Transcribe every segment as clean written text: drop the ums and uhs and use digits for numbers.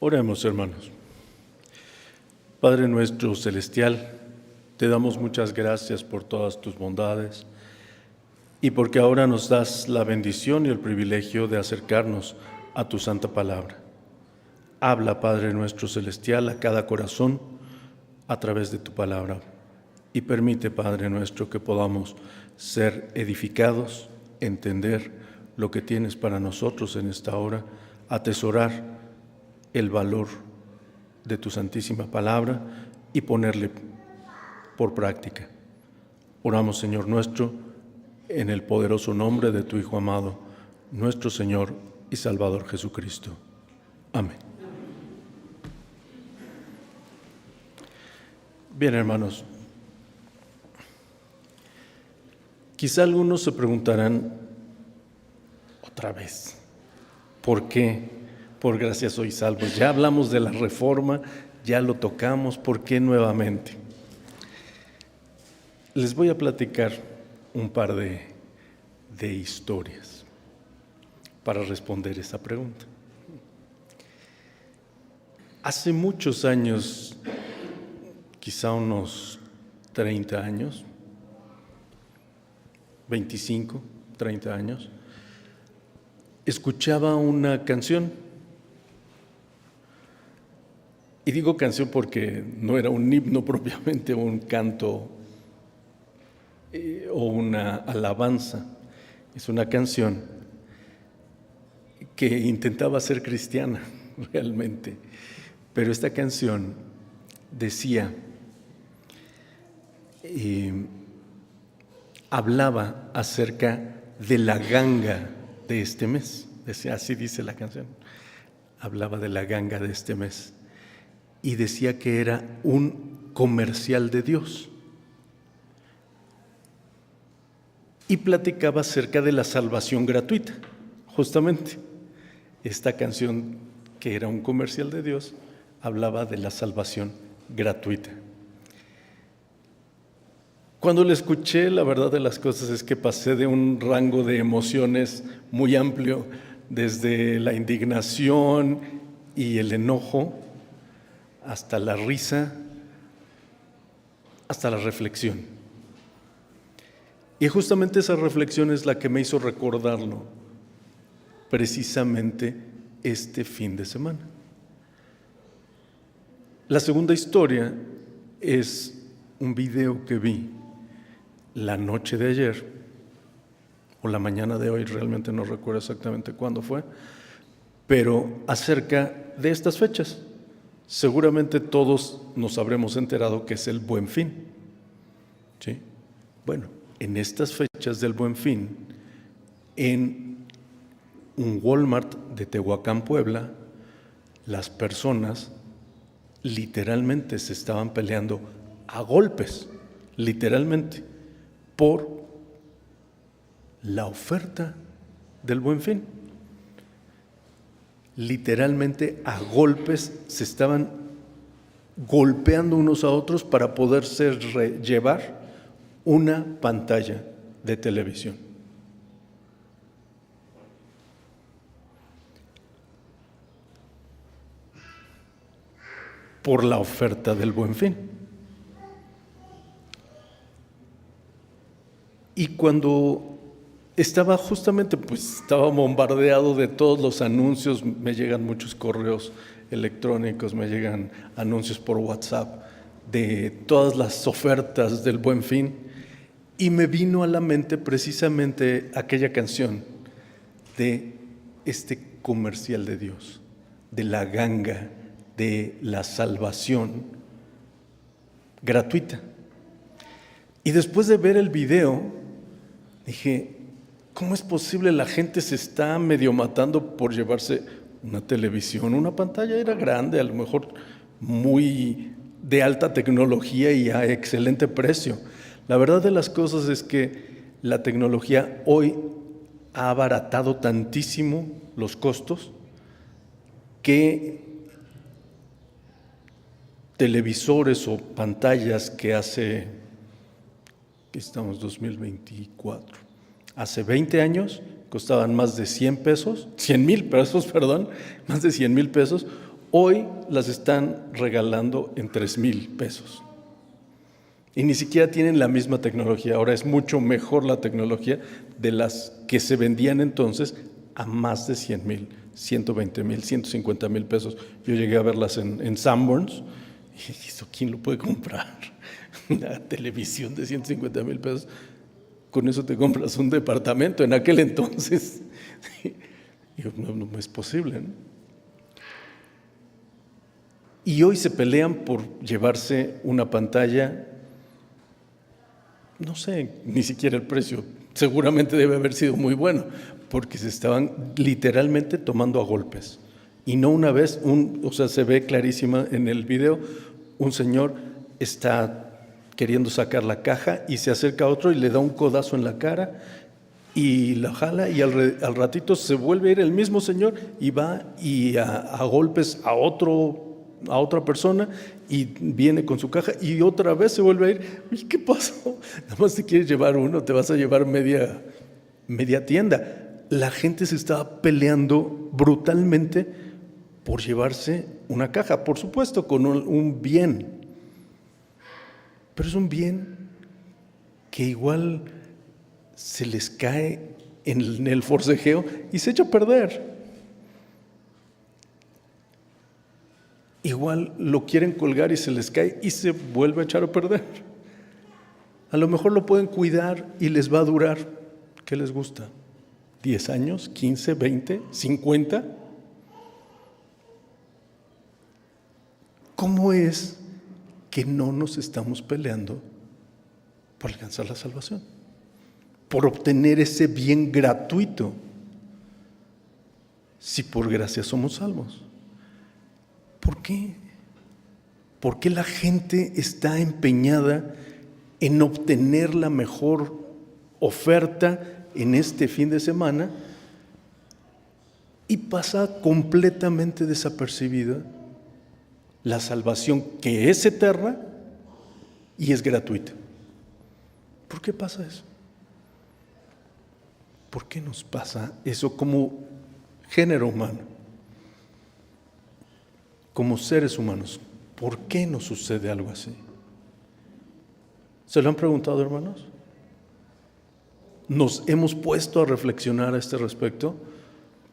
Oremos, hermanos. Padre nuestro celestial, te damos muchas gracias por todas tus bondades y porque ahora nos das la bendición y el privilegio de acercarnos a tu santa palabra. Habla, Padre nuestro celestial, a cada corazón a través de tu palabra y permite, Padre nuestro, que podamos ser edificados, entender lo que tienes para nosotros en esta hora, atesorar el valor de tu santísima palabra y ponerle por práctica. Oramos, Señor nuestro, en el poderoso nombre de tu Hijo amado, nuestro Señor y Salvador Jesucristo. Amén. Bien, hermanos, quizá algunos se preguntarán otra vez, ¿por qué? Por gracia sois salvos. Ya hablamos de la reforma, ya lo tocamos, ¿por qué nuevamente? Les voy a platicar un par de historias para responder esa pregunta. Hace muchos años, quizá unos 30 años, 25, 30 años, escuchaba una canción. Y digo canción porque no era un himno propiamente, un canto o una alabanza. Es una canción que intentaba ser cristiana realmente. Pero esta canción decía, hablaba acerca de la ganga de este mes. Decía, así dice la canción. Hablaba de la ganga de este mes. Y decía que era un comercial de Dios. Y platicaba acerca de la salvación gratuita, justamente. Esta canción, que era un comercial de Dios, hablaba de la salvación gratuita. Cuando la escuché, la verdad de las cosas es que pasé de un rango de emociones muy amplio, desde la indignación y el enojo, hasta la risa, hasta la reflexión. Y justamente esa reflexión es la que me hizo recordarlo precisamente este fin de semana. La segunda historia es un video que vi la noche de ayer o la mañana de hoy, realmente no recuerdo exactamente cuándo fue, pero acerca de estas fechas. Seguramente todos nos habremos enterado que es el Buen Fin, ¿sí? Bueno, en estas fechas del Buen Fin, en un Walmart de Tehuacán, Puebla, las personas literalmente se estaban peleando a golpes, literalmente, por la oferta del Buen Fin. Literalmente a golpes se estaban golpeando unos a otros para poderse llevar una pantalla de televisión. Por la oferta del Buen Fin. Y cuando estaba justamente, estaba bombardeado de todos los anuncios, me llegan muchos correos electrónicos, me llegan anuncios por WhatsApp de todas las ofertas del Buen Fin, y me vino a la mente precisamente aquella canción de este comercial de Dios, de la ganga, de la salvación gratuita. Y después de ver el video, dije, ¿cómo es posible? La gente se está medio matando por llevarse una televisión, una pantalla era grande, a lo mejor muy de alta tecnología y a excelente precio. La verdad de las cosas es que la tecnología hoy ha abaratado tantísimo los costos que televisores o pantallas que hace, estamos 2024, hace 20 años costaban más de 100 pesos, 100,000 pesos, más de 100,000 pesos, Hoy las están regalando en 3,000 pesos. Y ni siquiera tienen la misma tecnología. Ahora es mucho mejor la tecnología de las que se vendían entonces a más de 100,000, 120,000, 150,000 pesos. Yo llegué a verlas en Sanborns. Y ¿eso quién lo puede comprar? Una televisión de 150,000 pesos. Con eso te compras un departamento en aquel entonces. No es posible, ¿no? Y hoy se pelean por llevarse una pantalla. No sé, ni siquiera el precio. Seguramente debe haber sido muy bueno, porque se estaban literalmente tomando a golpes. Y no una vez, se ve clarísima en el video, un señor está queriendo sacar la caja y se acerca a otro y le da un codazo en la cara y la jala, y al ratito se vuelve a ir el mismo señor y va y a golpes a otra persona, y viene con su caja y otra vez se vuelve a ir. ¿Y qué pasó? Nada más te quieres llevar uno, te vas a llevar media tienda. La gente se estaba peleando brutalmente por llevarse una caja, por supuesto con un bien, pero es un bien que igual se les cae en el forcejeo y se echa a perder. Igual lo quieren colgar y se les cae y se vuelve a echar a perder. A lo mejor lo pueden cuidar y les va a durar, ¿qué les gusta? ¿10 años? ¿15? ¿20? ¿50? ¿Cómo es que no nos estamos peleando por alcanzar la salvación? Por obtener ese bien gratuito, si por gracia somos salvos. ¿Por qué? ¿Por qué la gente está empeñada en obtener la mejor oferta en este fin de semana y pasa completamente desapercibida la salvación, que es eterna y es gratuita? ¿Por qué pasa eso? ¿Por qué nos pasa eso como género humano? Como seres humanos, ¿por qué nos sucede algo así? ¿Se lo han preguntado, hermanos? ¿Nos hemos puesto a reflexionar a este respecto?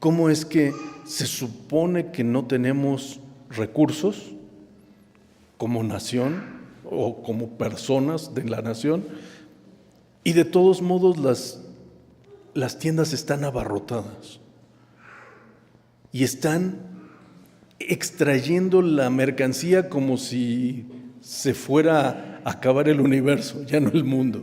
¿Cómo es que se supone que no tenemos recursos como nación o como personas de la nación, y de todos modos las tiendas están abarrotadas y están extrayendo la mercancía como si se fuera a acabar el universo, ya no el mundo?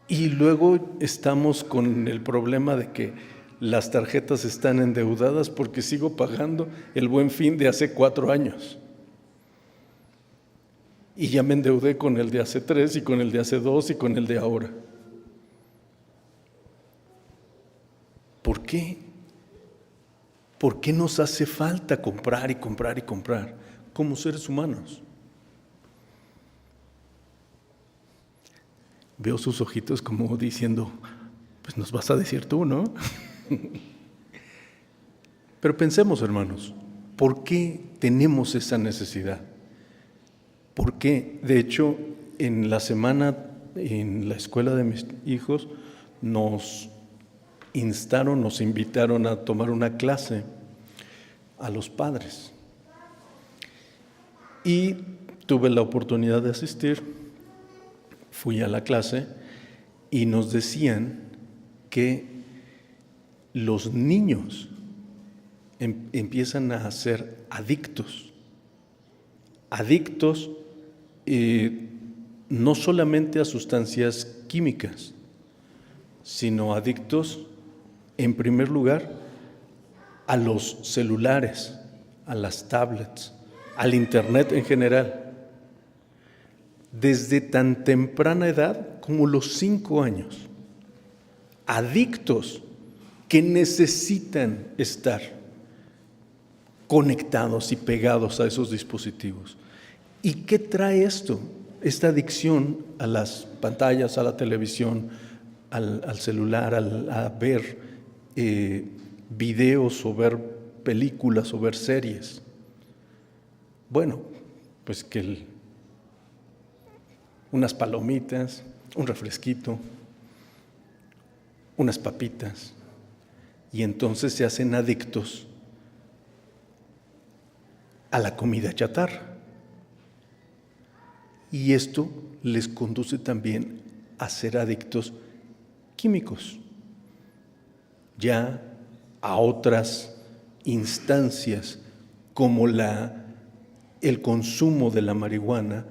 Y luego estamos con el problema de que las tarjetas están endeudadas porque sigo pagando el Buen Fin de hace 4 años. Y ya me endeudé con el de hace 3 y con el de hace 2 y con el de ahora. ¿Por qué? ¿Por qué nos hace falta comprar y comprar y comprar como seres humanos? Veo sus ojitos como diciendo, pues nos vas a decir tú, ¿no? Pero pensemos, hermanos, ¿por qué tenemos esa necesidad? ¿Por qué? De hecho, en la semana, en la escuela de mis hijos, nos invitaron a tomar una clase a los padres. Y tuve la oportunidad de asistir, fui a la clase y nos decían que los niños empiezan a ser adictos no solamente a sustancias químicas, sino adictos en primer lugar a los celulares, a las tablets, al internet en general, desde tan temprana edad como los 5 años, adictos que necesitan estar conectados y pegados a esos dispositivos. ¿Y qué trae esto? Esta adicción a las pantallas, a la televisión, al celular, a ver videos o ver películas o ver series. Bueno, pues que unas palomitas, un refresquito, unas papitas, y entonces se hacen adictos a la comida chatarra. Y esto les conduce también a ser adictos químicos, ya a otras instancias como el consumo de la marihuana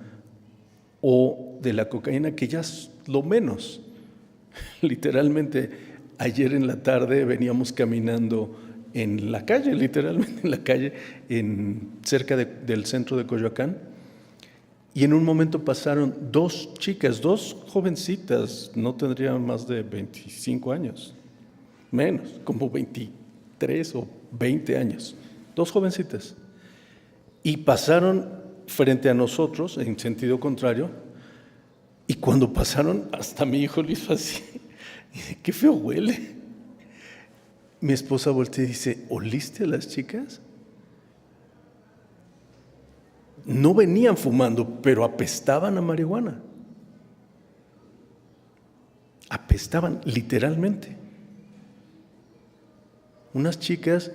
o de la cocaína, que ya es lo menos. Literalmente, ayer en la tarde veníamos caminando en la calle, literalmente en la calle, cerca del centro de Coyoacán, y en un momento pasaron dos chicas, dos jovencitas, no tendrían más de 25 años, menos, como 23 o 20 años, dos jovencitas, y pasaron frente a nosotros en sentido contrario, y cuando pasaron, hasta mi hijo lo hizo así, y dice, qué feo huele. Mi esposa voltea y dice, ¿oliste a las chicas? No venían fumando, pero apestaban a marihuana. Apestaban, literalmente. Unas chicas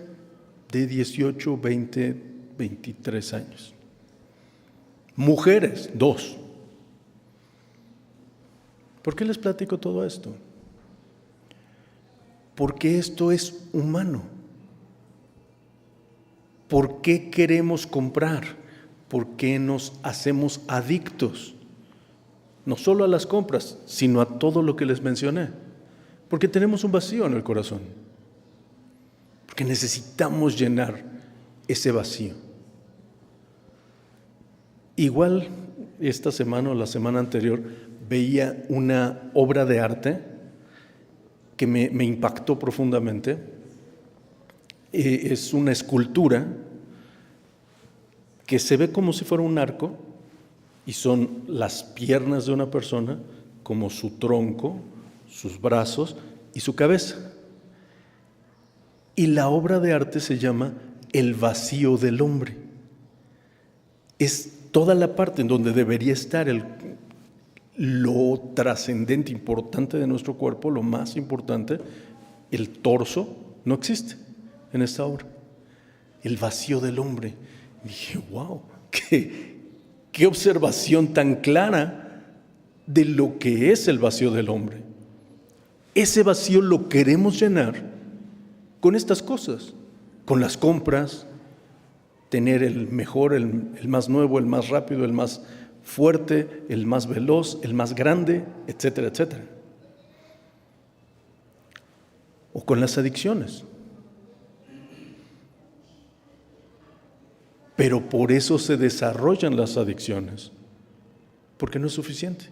de 18, 20, 23 años. Mujeres, 2. ¿Por qué les platico todo esto? Porque esto es humano. ¿Por qué queremos comprar? ¿Por qué nos hacemos adictos? No solo a las compras, sino a todo lo que les mencioné. Porque tenemos un vacío en el corazón. Porque necesitamos llenar ese vacío. Igual esta semana o la semana anterior veía una obra de arte que me impactó profundamente. Es una escultura que se ve como si fuera un arco y son las piernas de una persona, como su tronco, sus brazos y su cabeza. Y la obra de arte se llama El vacío del hombre. Es toda la parte en donde debería estar lo trascendente, importante de nuestro cuerpo, lo más importante, el torso, no existe en esta obra. El vacío del hombre. Y dije, wow, qué observación tan clara de lo que es el vacío del hombre. Ese vacío lo queremos llenar con estas cosas, con las compras, tener el mejor, el más nuevo, el más rápido, el más fuerte, el más veloz, el más grande, etcétera, etcétera. O con las adicciones. Pero por eso se desarrollan las adicciones, porque no es suficiente.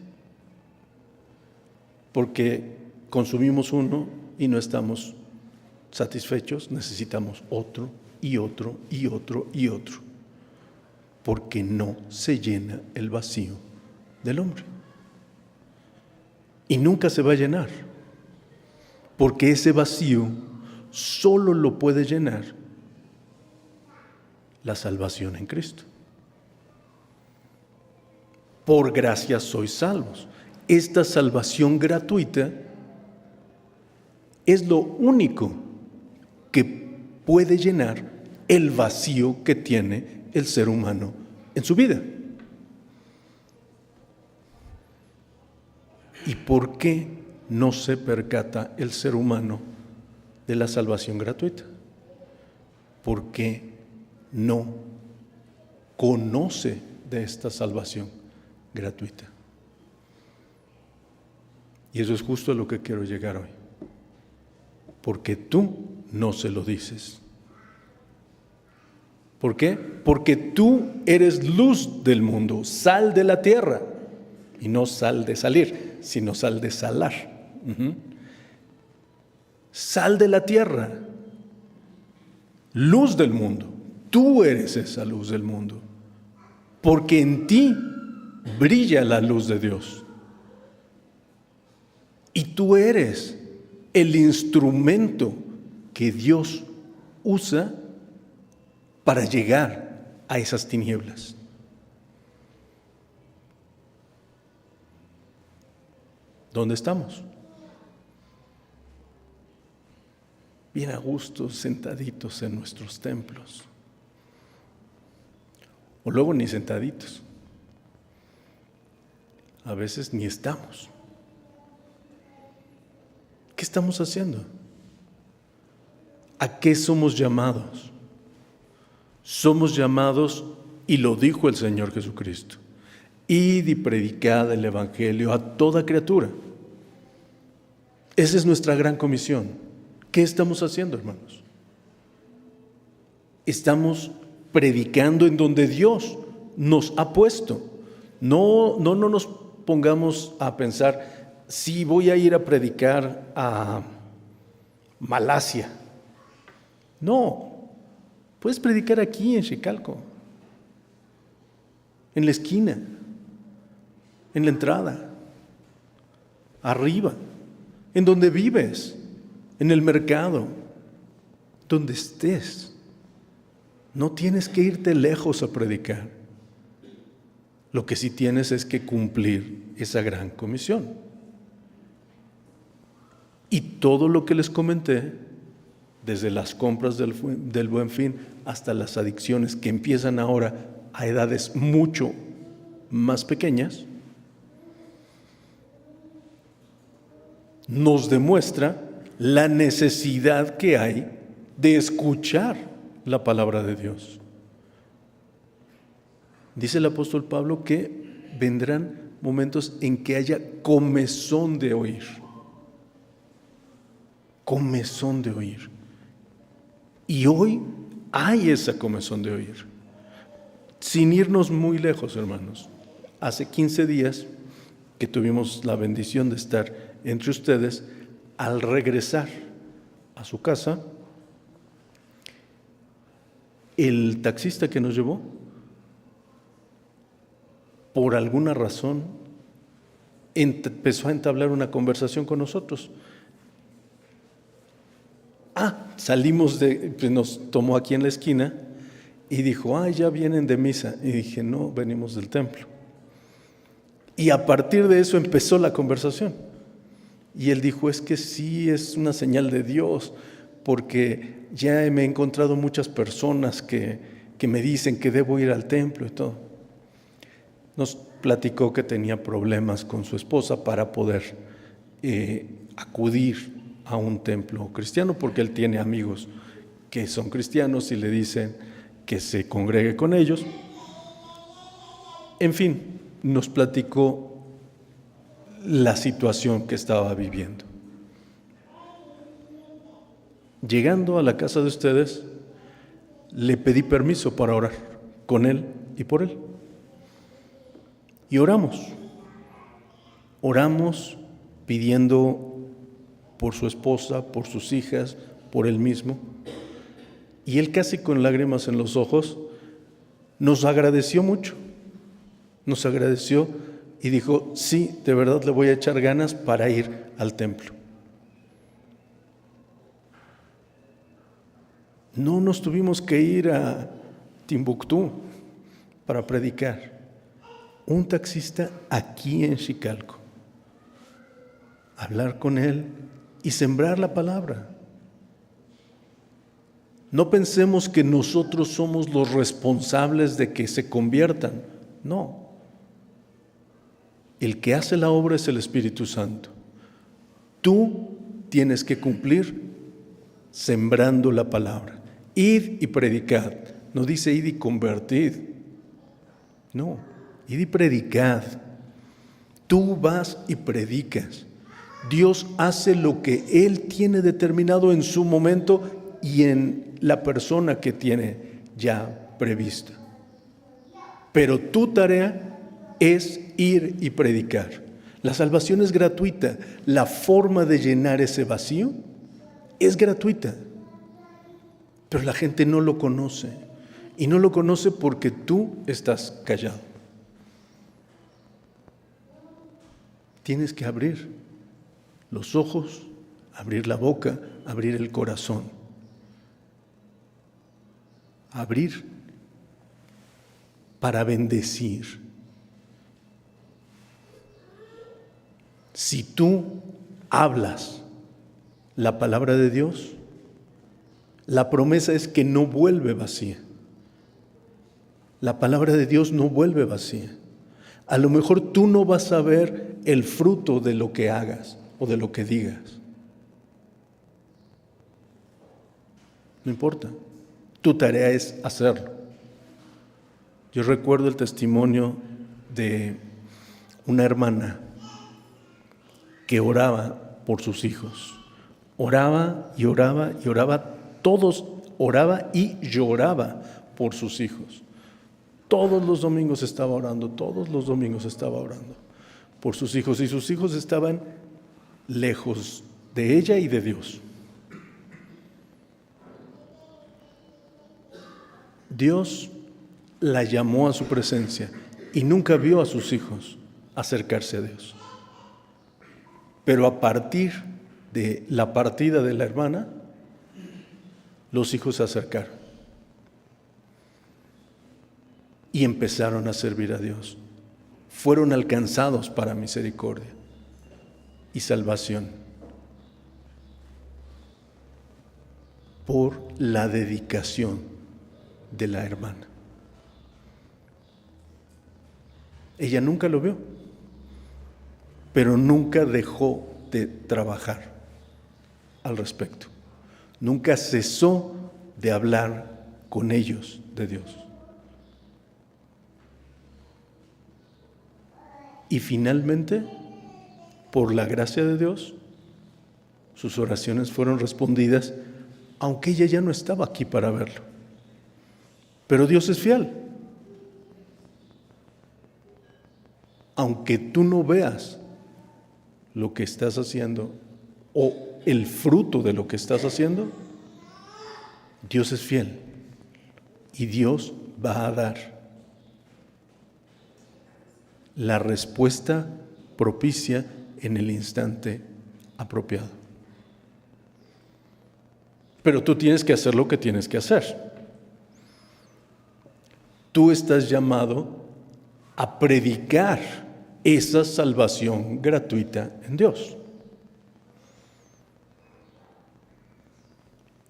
Porque consumimos uno y no estamos satisfechos, necesitamos otro y otro y otro y otro, porque no se llena el vacío del hombre. Y nunca se va a llenar, porque ese vacío solo lo puede llenar la salvación en Cristo. Por gracia sois salvos. Esta salvación gratuita es lo único que puede llenar el vacío que tiene el ser humano en su vida. ¿Y por qué no se percata el ser humano de la salvación gratuita? Porque no conoce de esta salvación gratuita. Y eso es justo a lo que quiero llegar hoy. Porque tú no se lo dices. ¿Por qué? Porque tú eres luz del mundo, sal de la tierra. Y no sal de salir, sino sal de salar. Sal de la tierra, luz del mundo. Tú eres esa luz del mundo, porque en ti brilla la luz de Dios. Y tú eres el instrumento que Dios usa para llegar a esas tinieblas. ¿Dónde estamos? Bien a gusto, sentaditos en nuestros templos. O luego ni sentaditos. A veces ni estamos. ¿Qué estamos haciendo? ¿A qué somos llamados? Somos llamados, y lo dijo el Señor Jesucristo, id y predicad el Evangelio a toda criatura. Esa es nuestra gran comisión. ¿Qué estamos haciendo, hermanos? Estamos predicando en donde Dios nos ha puesto. No nos pongamos a pensar, si voy a ir a predicar a Malasia. No, puedes predicar aquí en Xicalco, en la esquina, en la entrada, arriba, en donde vives, en el mercado, donde estés. No tienes que irte lejos a predicar. Lo que sí tienes es que cumplir esa gran comisión. Y todo lo que les comenté, desde las compras del Buen Fin hasta las adicciones que empiezan ahora a edades mucho más pequeñas, nos demuestra la necesidad que hay de escuchar la palabra de Dios. Dice el apóstol Pablo que vendrán momentos en que haya comezón de oír. Comezón de oír. Y hoy hay esa comezón de oír. Sin irnos muy lejos, hermanos. Hace 15 días que tuvimos la bendición de estar entre ustedes, al regresar a su casa, el taxista que nos llevó, por alguna razón, empezó a entablar una conversación con nosotros. Salimos nos tomó aquí en la esquina y dijo, ya vienen de misa. Y dije, no, venimos del templo. Y a partir de eso empezó la conversación. Y él dijo, es que sí, es una señal de Dios, porque ya me he encontrado muchas personas que me dicen que debo ir al templo y todo. Nos platicó que tenía problemas con su esposa para poder acudir a un templo cristiano, porque él tiene amigos que son cristianos y le dicen que se congregue con ellos. En fin, nos platicó la situación que estaba viviendo. Llegando a la casa de ustedes, le pedí permiso para orar con él y por él. Y oramos pidiendo por su esposa, por sus hijas, por él mismo. Y él, casi con lágrimas en los ojos, nos agradeció mucho. Nos agradeció y dijo, sí, de verdad le voy a echar ganas para ir al templo. No nos tuvimos que ir a Timbuktu para predicar. Un taxista aquí en Xicalco. Hablar con él y sembrar la palabra. No pensemos que nosotros somos los responsables de que se conviertan. No. El que hace la obra es el Espíritu Santo. Tú tienes que cumplir sembrando la palabra. Id y predicad. No dice id y convertid. No, id y predicad. Tú vas y predicas. Dios hace lo que Él tiene determinado en su momento y en la persona que tiene ya prevista. Pero tu tarea es ir y predicar. La salvación es gratuita. La forma de llenar ese vacío es gratuita. Pero la gente no lo conoce. Y no lo conoce porque tú estás callado. Tienes que abrir los ojos, abrir la boca, abrir el corazón. abrir para bendecir. Si tú hablas la palabra de Dios, la promesa es que no vuelve vacía. La palabra de Dios no vuelve vacía. A lo mejor tú no vas a ver el fruto de lo que hagas o de lo que digas. No importa. Tu tarea es hacerlo. Yo recuerdo el testimonio de una hermana que oraba por sus hijos. Oraba y oraba y oraba. Todos oraba y lloraba por sus hijos. Todos los domingos estaba orando, todos los domingos estaba orando por sus hijos, y sus hijos estaban lejos de ella y de Dios. Dios la llamó a su presencia y nunca vio a sus hijos acercarse a Dios. Pero a partir de la partida de la hermana, los hijos se acercaron y empezaron a servir a Dios. Fueron alcanzados para misericordia y salvación por la dedicación de la hermana. Ella nunca lo vio, pero nunca dejó de trabajar al respecto. Nunca cesó de hablar con ellos de Dios. Y finalmente, por la gracia de Dios, sus oraciones fueron respondidas, aunque ella ya no estaba aquí para verlo. Pero Dios es fiel. Aunque tú no veas lo que estás haciendo o el fruto de lo que estás haciendo, Dios es fiel y Dios va a dar la respuesta propicia en el instante apropiado. Pero tú tienes que hacer lo que tienes que hacer. Tú estás llamado a predicar esa salvación gratuita en Dios.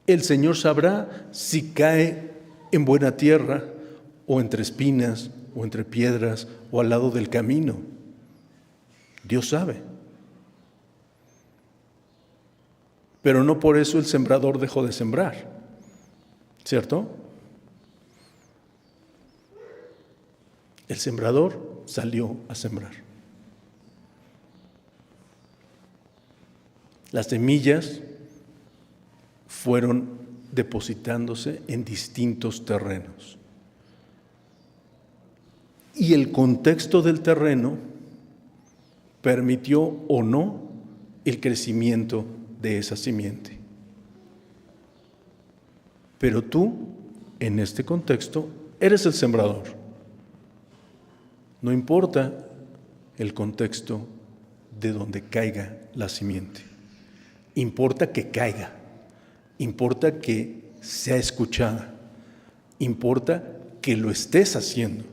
El Señor sabrá si cae en buena tierra o entre espinas o entre piedras o al lado del camino. Dios sabe. Pero no por eso el sembrador dejó de sembrar, ¿cierto? El sembrador salió a sembrar. Las semillas fueron depositándose en distintos terrenos. Y el contexto del terreno permitió o no el crecimiento de esa simiente. Pero tú, en este contexto, eres el sembrador. No importa el contexto de donde caiga la simiente. Importa que caiga. Importa que sea escuchada. Importa que lo estés haciendo.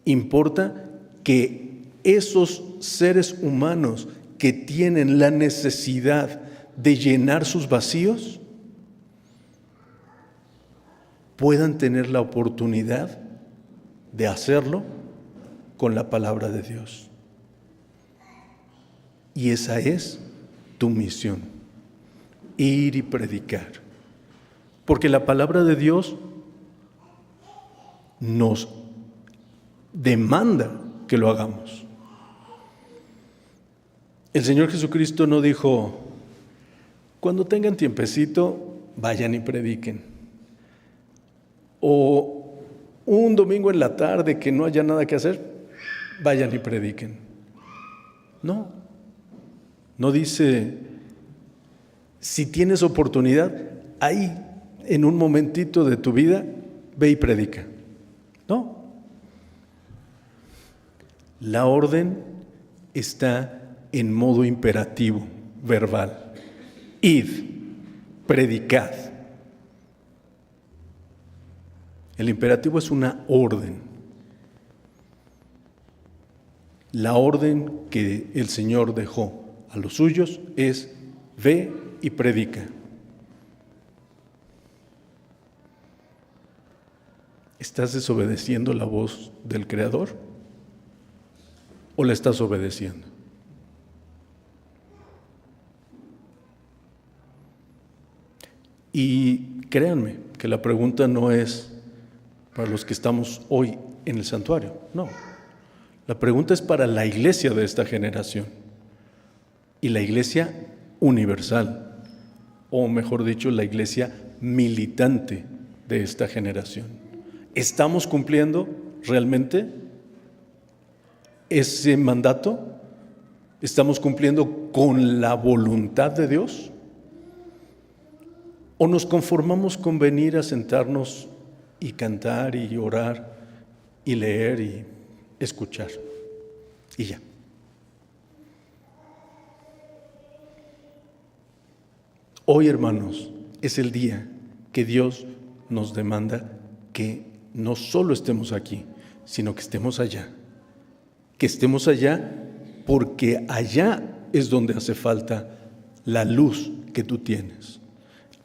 Importa que esos seres humanos que tienen la necesidad de llenar sus vacíos puedan tener la oportunidad de hacerlo con la palabra de Dios. Y esa es tu misión, ir y predicar. Porque la palabra de Dios nos demanda que lo hagamos. El Señor Jesucristo no dijo, cuando tengan tiempecito, vayan y prediquen. O un domingo en la tarde que no haya nada que hacer, vayan y prediquen. No dice, si tienes oportunidad, ahí en un momentito de tu vida, ve y predica. No. La orden está en modo imperativo, verbal. Id, predicad. El imperativo es una orden. La orden que el Señor dejó a los suyos es: ve y predica. ¿Estás desobedeciendo la voz del Creador o la estás obedeciendo? Y créanme que la pregunta no es para los que estamos hoy en el santuario, no. La pregunta es para la iglesia de esta generación y la iglesia universal, o mejor dicho, la iglesia militante de esta generación. ¿Estamos cumpliendo realmente ese mandato? ¿Estamos cumpliendo con la voluntad de Dios? ¿O nos conformamos con venir a sentarnos y cantar y orar y leer y escuchar y ya? Hoy, hermanos, es el día que Dios nos demanda que no solo estemos aquí, sino que estemos allá. Que estemos allá porque allá es donde hace falta la luz que tú tienes.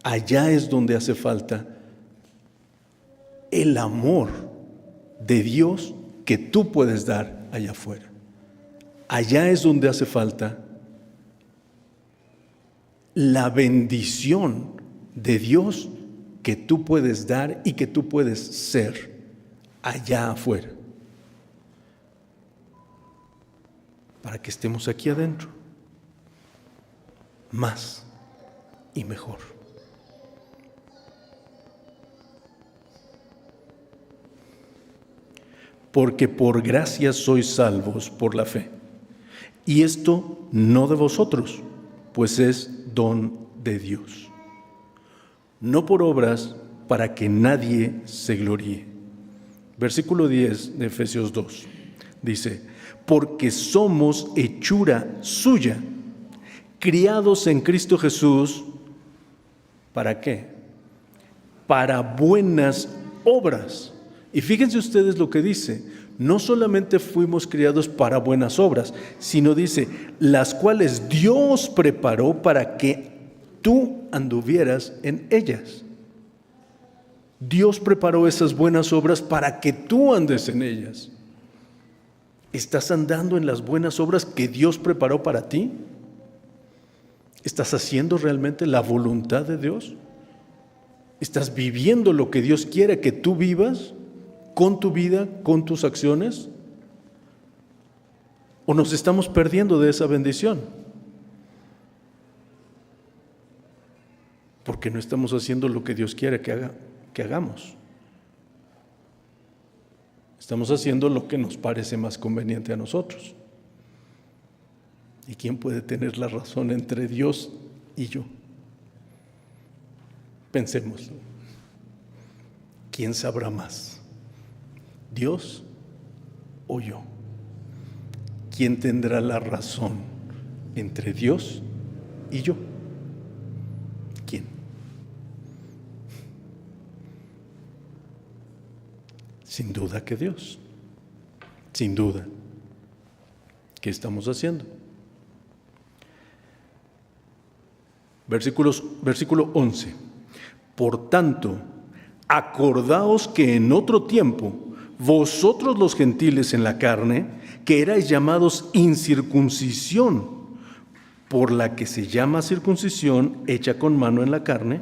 Allá es donde hace falta el amor de Dios que tú puedes dar allá afuera. Allá es donde hace falta la bendición de Dios que tú puedes dar y que tú puedes ser allá afuera. Para que estemos aquí adentro, más y mejor. Porque por gracia sois salvos por la fe. Y esto no de vosotros, pues es don de Dios. No por obras, para que nadie se gloríe. Versículo 10 de Efesios 2 dice: porque somos hechura suya, criados en Cristo Jesús. ¿Para qué? Para buenas obras. Y fíjense ustedes lo que dice: no solamente fuimos criados para buenas obras, sino dice, las cuales Dios preparó para que tú anduvieras en ellas. Dios preparó esas buenas obras para que tú andes en ellas. ¿Estás andando en las buenas obras que Dios preparó para ti? ¿Estás haciendo realmente la voluntad de Dios? ¿Estás viviendo lo que Dios quiere que tú vivas con tu vida, con tus acciones? ¿O nos estamos perdiendo de esa bendición? Porque no estamos haciendo lo que Dios quiere que hagamos. Estamos haciendo lo que nos parece más conveniente a nosotros. ¿Y quién puede tener la razón entre Dios y yo? Pensémoslo. ¿Quién sabrá más? ¿Dios o yo? ¿Quién tendrá la razón entre Dios y yo? ¿Quién? Sin duda que Dios. Sin duda. ¿Qué estamos haciendo? Versículo 11. Por tanto, acordaos que en otro tiempo, vosotros los gentiles en la carne, que erais llamados incircuncisión, por la que se llama circuncisión hecha con mano en la carne,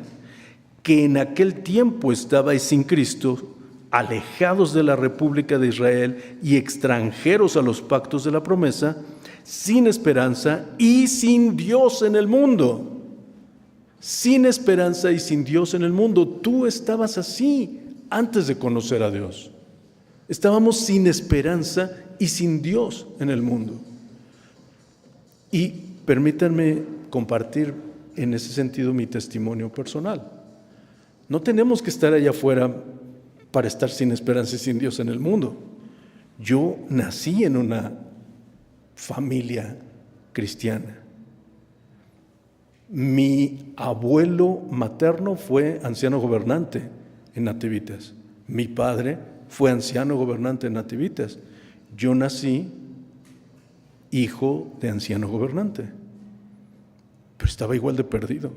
que en aquel tiempo estabais sin Cristo, alejados de la república de Israel y extranjeros a los pactos de la promesa, sin esperanza y sin Dios en el mundo. Sin esperanza y sin Dios en el mundo. Tú estabas así antes de conocer a Dios. Estábamos sin esperanza y sin Dios en el mundo. Y permítanme compartir en ese sentido mi testimonio personal. No tenemos que estar allá afuera para estar sin esperanza y sin Dios en el mundo. Yo nací en una familia cristiana. Mi abuelo materno fue anciano gobernante en Nativitas. Mi padre fue anciano gobernante en Nativitas. Yo nací hijo de anciano gobernante, pero estaba igual de perdido,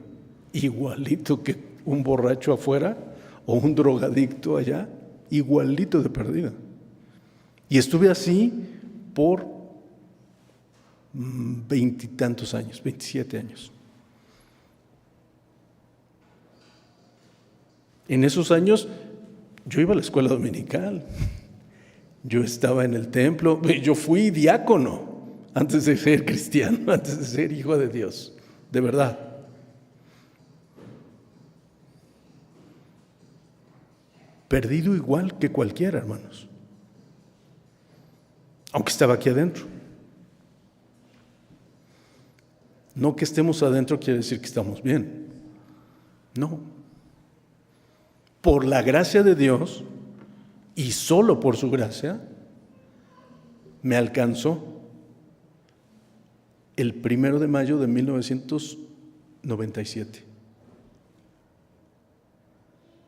igualito que un borracho afuera o un drogadicto allá, igualito de perdido. Y estuve así por 20 y tantos años, 27 años. En esos años yo iba a la escuela dominical, yo estaba en el templo, yo fui diácono antes de ser cristiano, antes de ser hijo de Dios, de verdad. Perdido igual que cualquiera, hermanos, aunque estaba aquí adentro. No que estemos adentro quiere decir que estamos bien, no. Por la gracia de Dios, y solo por su gracia, me alcanzó el 1 de mayo de 1997.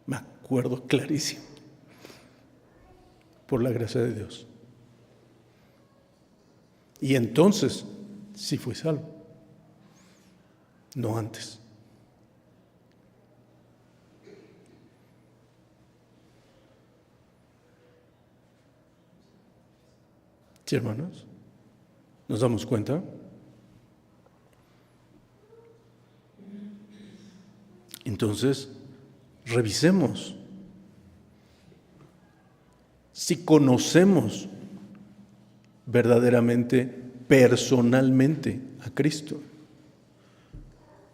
Me acuerdo clarísimo. Por la gracia de Dios. Y entonces sí fui salvo. No antes. ¿Sí, hermanos? ¿Nos damos cuenta? Entonces, revisemos si conocemos verdaderamente, personalmente a Cristo.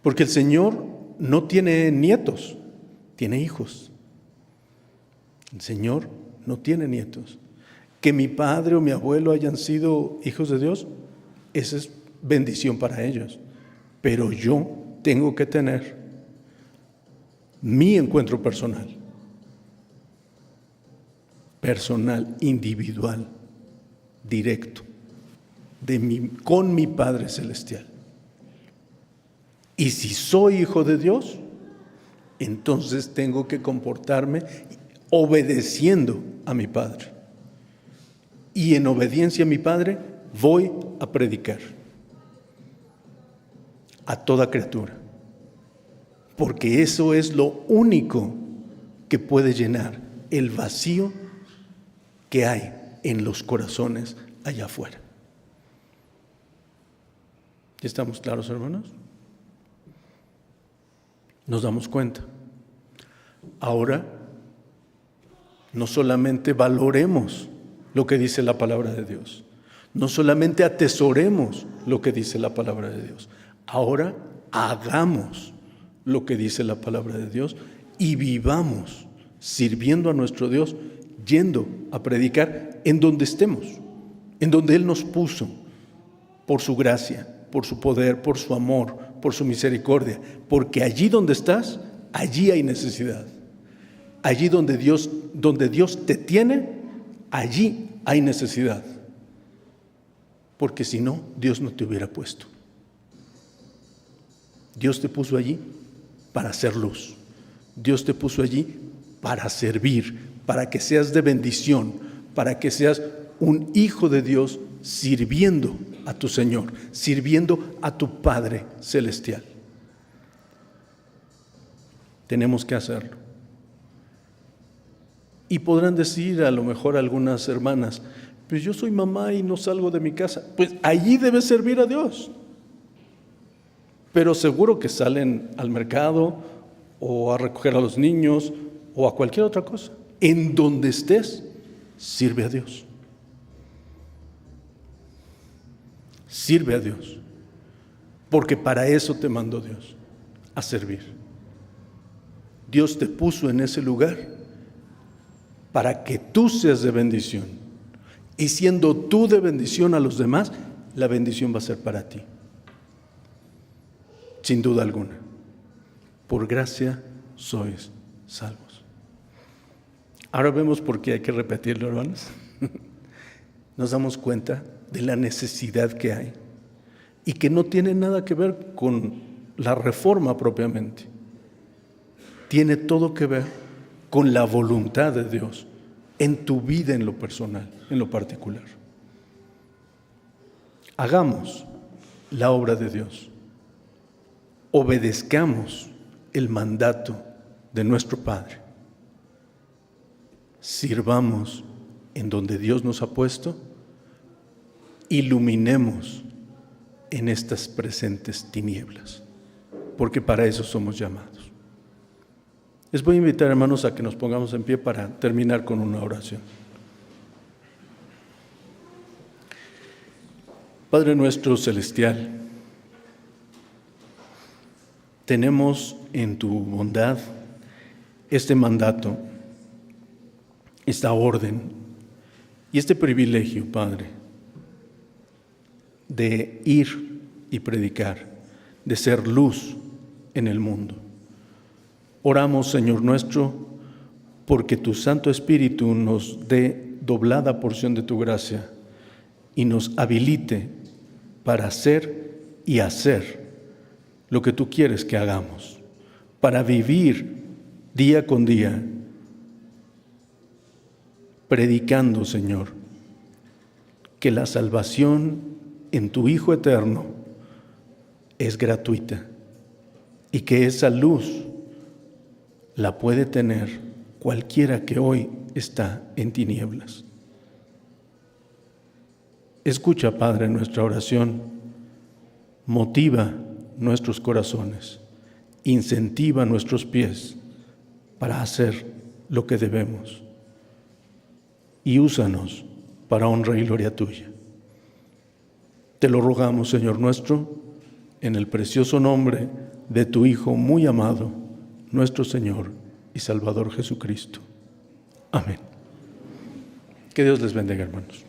Porque el Señor no tiene nietos, tiene hijos. El Señor no tiene nietos. Que mi padre o mi abuelo hayan sido hijos de Dios, esa es bendición para ellos. Pero yo tengo que tener mi encuentro personal, individual, directo, con mi Padre Celestial. Y si soy hijo de Dios, entonces tengo que comportarme obedeciendo a mi Padre. Y en obediencia a mi Padre voy a predicar a toda criatura, porque eso es lo único que puede llenar el vacío que hay en los corazones allá afuera. ¿Ya estamos claros, hermanos? Nos damos cuenta. Ahora, no solamente valoremos lo que dice la palabra de Dios, no solamente atesoremos lo que dice la palabra de Dios, ahora hagamos lo que dice la palabra de Dios y vivamos sirviendo a nuestro Dios, yendo a predicar en donde estemos, en donde Él nos puso, por su gracia, por su poder, por su amor, por su misericordia, porque allí donde estás, allí hay necesidad. Allí donde Dios te tiene, allí hay necesidad. Porque si no, Dios no te hubiera puesto. Dios te puso allí para hacer luz. Dios te puso allí para servir, para que seas de bendición, para que seas un hijo de Dios sirviendo a tu Señor, sirviendo a tu Padre Celestial. Tenemos que hacerlo. Y podrán decir a lo mejor algunas hermanas, pues yo soy mamá y no salgo de mi casa. Pues allí debes servir a Dios. Pero seguro que salen al mercado o a recoger a los niños o a cualquier otra cosa. En donde estés, sirve a Dios. Sirve a Dios. Porque para eso te mandó Dios, a servir. Dios te puso en ese lugar para que tú seas de bendición. Y siendo tú de bendición a los demás, la bendición va a ser para ti. Sin duda alguna. Por gracia sois salvos. Ahora vemos por qué hay que repetirlo, hermanos. Nos damos cuenta de la necesidad que hay y que no tiene nada que ver con la reforma propiamente. Tiene todo que ver con la voluntad de Dios en tu vida, en lo personal, en lo particular. Hagamos la obra de Dios. Obedezcamos el mandato de nuestro Padre. Sirvamos en donde Dios nos ha puesto. Iluminemos en estas presentes tinieblas, porque para eso somos llamados. Les voy a invitar, hermanos, a que nos pongamos en pie para terminar con una oración. Padre nuestro celestial, tenemos en tu bondad este mandato, esta orden y este privilegio, Padre, de ir y predicar, de ser luz en el mundo. Oramos, Señor nuestro, porque tu Santo Espíritu nos dé doblada porción de tu gracia y nos habilite para hacer y hacer lo que tú quieres que hagamos, para vivir día con día, predicando, Señor, que la salvación en tu Hijo eterno es gratuita y que esa luz la puede tener cualquiera que hoy está en tinieblas. Escucha, Padre, nuestra oración, motiva nuestros corazones, incentiva nuestros pies para hacer lo que debemos y úsanos para honra y gloria tuya. Te lo rogamos, Señor nuestro, en el precioso nombre de tu Hijo muy amado, nuestro Señor y Salvador Jesucristo. Amén. Que Dios les bendiga, hermanos.